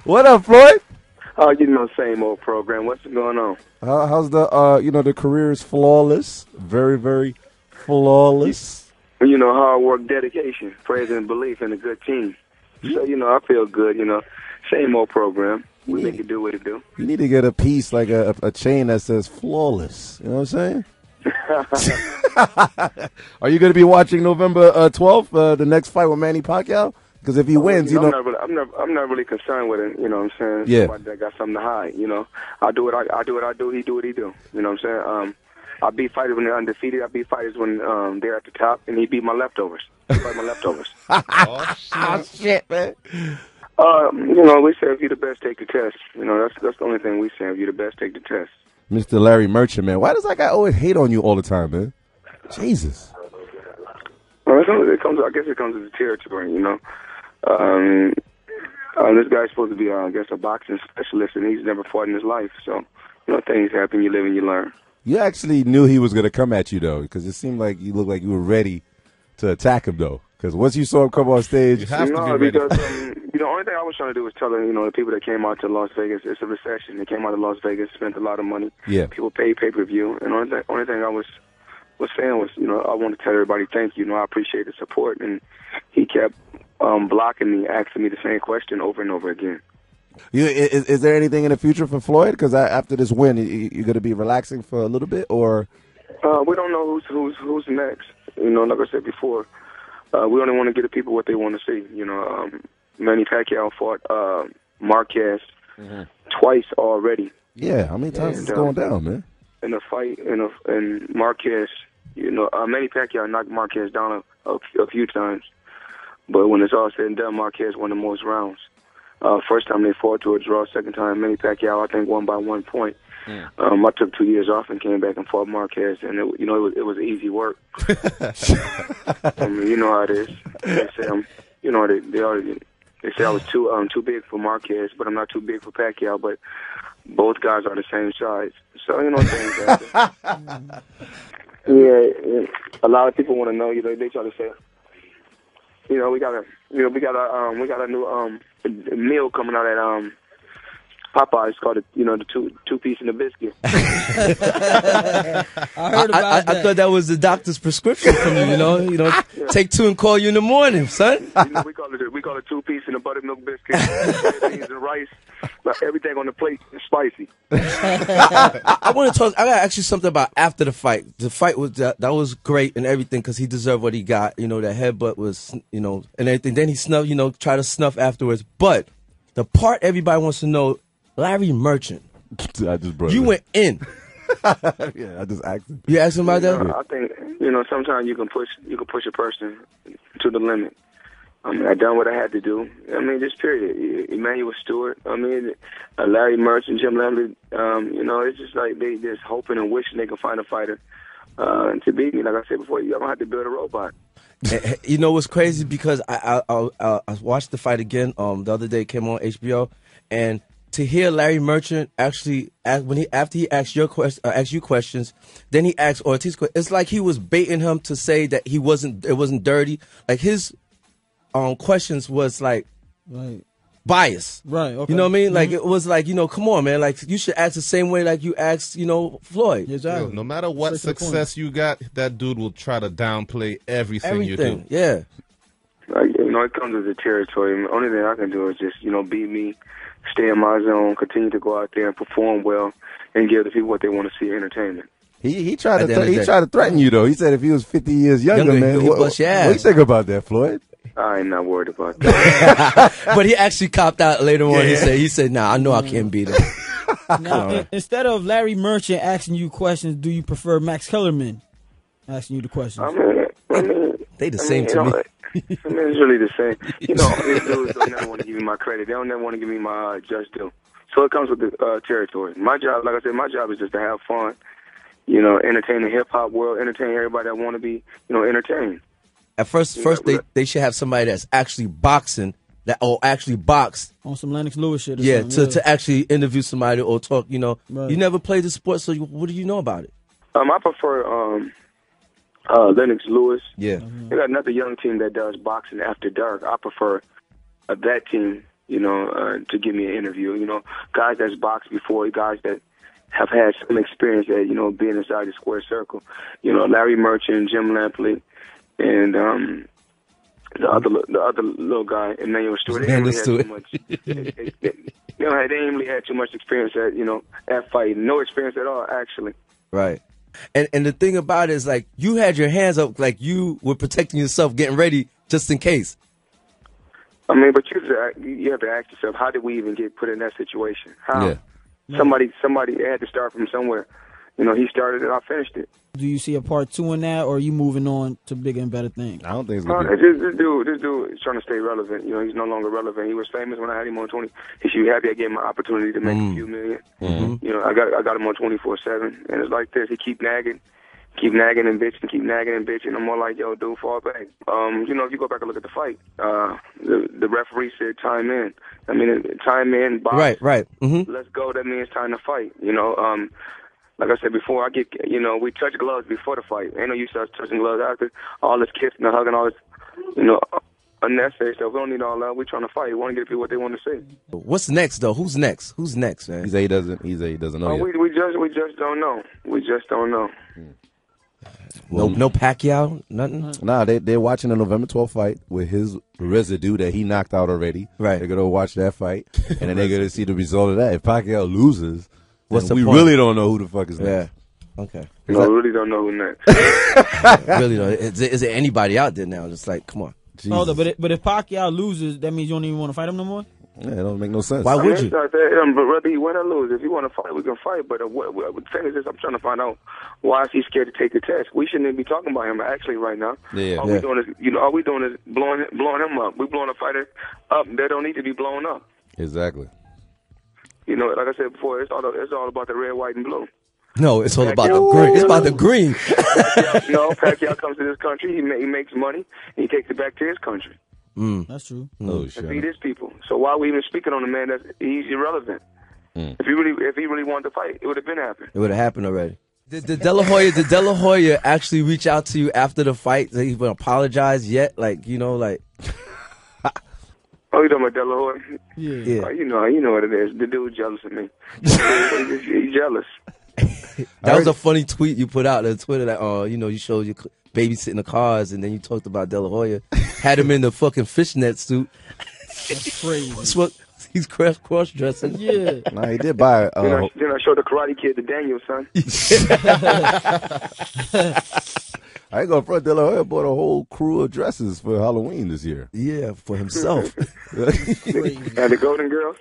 What up, Floyd? Oh, same old program. What's going on? How's the the career is flawless, very, very flawless. Hard work, dedication, praise, and belief in a good team. So I feel good. Same old program. We make it do what it do. You need to get a piece like a chain that says flawless. You know what I'm saying? Are you going to be watching November 12th, the next fight with Manny Pacquiao? Because if he wins, I'm not really concerned with it. You know what I'm saying? Yeah. Somebody that got something to hide. I do what I do. He do what he do. You know what I'm saying? I beat fighters when they're undefeated. I beat fighters when they're at the top, and he beat my leftovers. He fight my leftovers. Oh shit, man. We say if you're the best, take the test. That's the only thing we say. If you're the best, take the test. Mr. Larry Merchant, man. Why does that guy always hate on you all the time, man? Jesus. Well, I guess it comes with the territory, this guy's supposed to be, a boxing specialist, and he's never fought in his life. So, things happen. You live and you learn. You actually knew he was going to come at you, though, because it seemed like you looked like you were ready to attack him, though. Because once you saw him come on stage, you have to be ready. Because, the only thing I was trying to do was tell the people that came out to Las Vegas, it's a recession. They came out to Las Vegas, spent a lot of money. Yeah. People paid pay-per-view. And the only thing I was saying was, I want to tell everybody thank you. I appreciate the support. And he kept blocking me, asking me the same question over and over again. Is there anything in the future for Floyd? Because after this win, you're going to be relaxing for a little bit, or? We don't know who's next. Like I said before, we only want to give the people what they want to see. Manny Pacquiao fought Marquez twice already. Yeah, how many times is it going down, man? In a fight, and Marquez, Manny Pacquiao knocked Marquez down a few times. But when it's all said and done, Marquez won the most rounds. First time they fought to a draw. Second time, Manny Pacquiao, I think, won by 1 point. I took 2 years off and came back and fought Marquez, and it was easy work. You know how it is. They say they say I was too big for Marquez, but I'm not too big for Pacquiao. But both guys are the same size, so things happen. Yeah, a lot of people want to know. They try to say, we got a new meal coming out at Popeyes called the two piece in the biscuit. I heard about that. I thought that was the doctor's prescription from you. Take two and call you in the morning, son. We call it 2 piece in a buttermilk biscuit, beans and rice. Everything on the plate is spicy. I want to talk. I got to ask you something about after the fight. The fight was that was great and everything because he deserved what he got. That headbutt was and everything. Then he snuffed. Try to snuff afterwards. But the part everybody wants to know. Larry Merchant, I just brought you went in. Yeah, I just asked him. You asked him about that? I think sometimes you can push a person to the limit. I done what I had to do. Just period. Emmanuel Stewart. Larry Merchant, Jim Lamley. It's just like they just hoping and wishing they can find a fighter to beat me. Like I said before, I'm gonna have to build a robot. What's crazy because I watched the fight again. The other day it came on HBO and. To hear Larry Merchant actually after he asked you questions, then he asked Ortiz questions. It's like he was baiting him to say that it wasn't dirty. Like his questions was like bias. Right. Okay. You know what I mean? Like it was like, come on, man. Like you should act the same way like you asked, Floyd. Exactly. No matter what success you got, that dude will try to downplay everything you do. Yeah. It comes with the territory. The only thing I can do is just, beat me. Stay in my zone, continue to go out there and perform well, and give the people what they want to see, entertainment. He tried to threaten you though. He said if he was 50 years younger, man. What do you think about that, Floyd? I ain't not worried about that. But he actually copped out later on. He said, "Nah, I know I can't beat him." Now, instead of Larry Merchant asking you questions, do you prefer Max Kellerman asking you the questions? They the same to me. It's really the same. These dudes don't never want to give me my credit. They don't never want to give me my just due. So it comes with the territory. My job, like I said, is just to have fun, entertain the hip-hop world, entertain everybody that want to be, entertained. At first they should have somebody that's actually boxing, or actually boxed. On some Lennox Lewis shit or something. To actually interview somebody or talk, Right. You never played the sport, so what do you know about it? I prefer Lennox Lewis. Yeah. They got another young team that does boxing after dark. I prefer that team to give me an interview. Guys that's boxed before, guys that have had some experience at, being inside the square circle. Larry Merchant, Jim Lampley, and the other little guy, Emmanuel Stewart. They didn't really have too much. They didn't really have too much experience at fighting. No experience at all, actually. Right. And the thing about it is, like, you had your hands up, like you were protecting yourself, getting ready just in case. I mean, but you have to ask yourself, how did we even get put in that situation? How? Yeah. Somebody had to start from somewhere. He started it, I finished it. Do you see a part 2 in that, or are you moving on to bigger and better things? I don't think it's No, gonna be. this dude is trying to stay relevant. He's no longer relevant. He was famous when I had him on 20. He should be happy I gave him an opportunity to make a few million. Mm-hmm. I got him on 24/7, and it's like this. He keep nagging and bitching. I'm more like, yo, dude, fall back. If you go back and look at the fight, the referee said time in. I mean, time in, box. Right. Mm-hmm. Let's go. That means time to fight. Like I said before, we touch gloves before the fight. Ain't no use us touching gloves after. All this kissing and hugging, all this, unnecessary stuff. We don't need all that. We're trying to fight. We want to give people what they want to see. What's next, though? Who's next, man? He said he doesn't know yet. We just don't know. We just don't know. No Pacquiao, nothing. Nah, they're watching the November 12th fight with his residue that he knocked out already. Right. They're gonna watch that fight, and then they're gonna see the result of that. If Pacquiao loses, what's then the we point? really don't know who the fuck is next. Yeah. Okay. No, we really don't know who next. Really though, is there anybody out there now? Just like, come on. Oh, but if Pacquiao loses, that means you don't even want to fight him no more? Yeah, it don't make no sense. Why would you? But whether he win or lose, if you want to fight, we can fight. But the thing is this, I'm trying to find out why is he scared to take the test. We shouldn't even be talking about him actually right now. Yeah. All we doing is blowing him up. We blowing a fighter up. They don't need to be blown up. Exactly. Like I said before, it's all about the red, white, and blue. No, it's all about the green. It's about the green. Pacquiao comes to this country. He makes money. And he takes it back to his country. That's true. Oh And shit. feed his people. So why are we even speaking on a man he's irrelevant? If he really wanted to fight, it would have been happened. It would have happened already. Did De La Hoya actually reach out to you after the fight? Did he even apologize yet? Like, like. Oh, you talking about De La Hoya? Yeah. Oh, you know what it is. The dude jealous of me. He's jealous. That was a funny tweet you put out on Twitter that, you showed your babysitting the cars, and then you talked about De La Hoya. Had him in the fucking fishnet suit. That's crazy. That's what he's cross-dressing. Yeah. Nah, he did buy. Then I showed the Karate Kid to Daniel, son. I ain't gonna front. De La Hoya bought a whole crew of dresses for Halloween this year. Yeah, for himself. And the Golden Girls.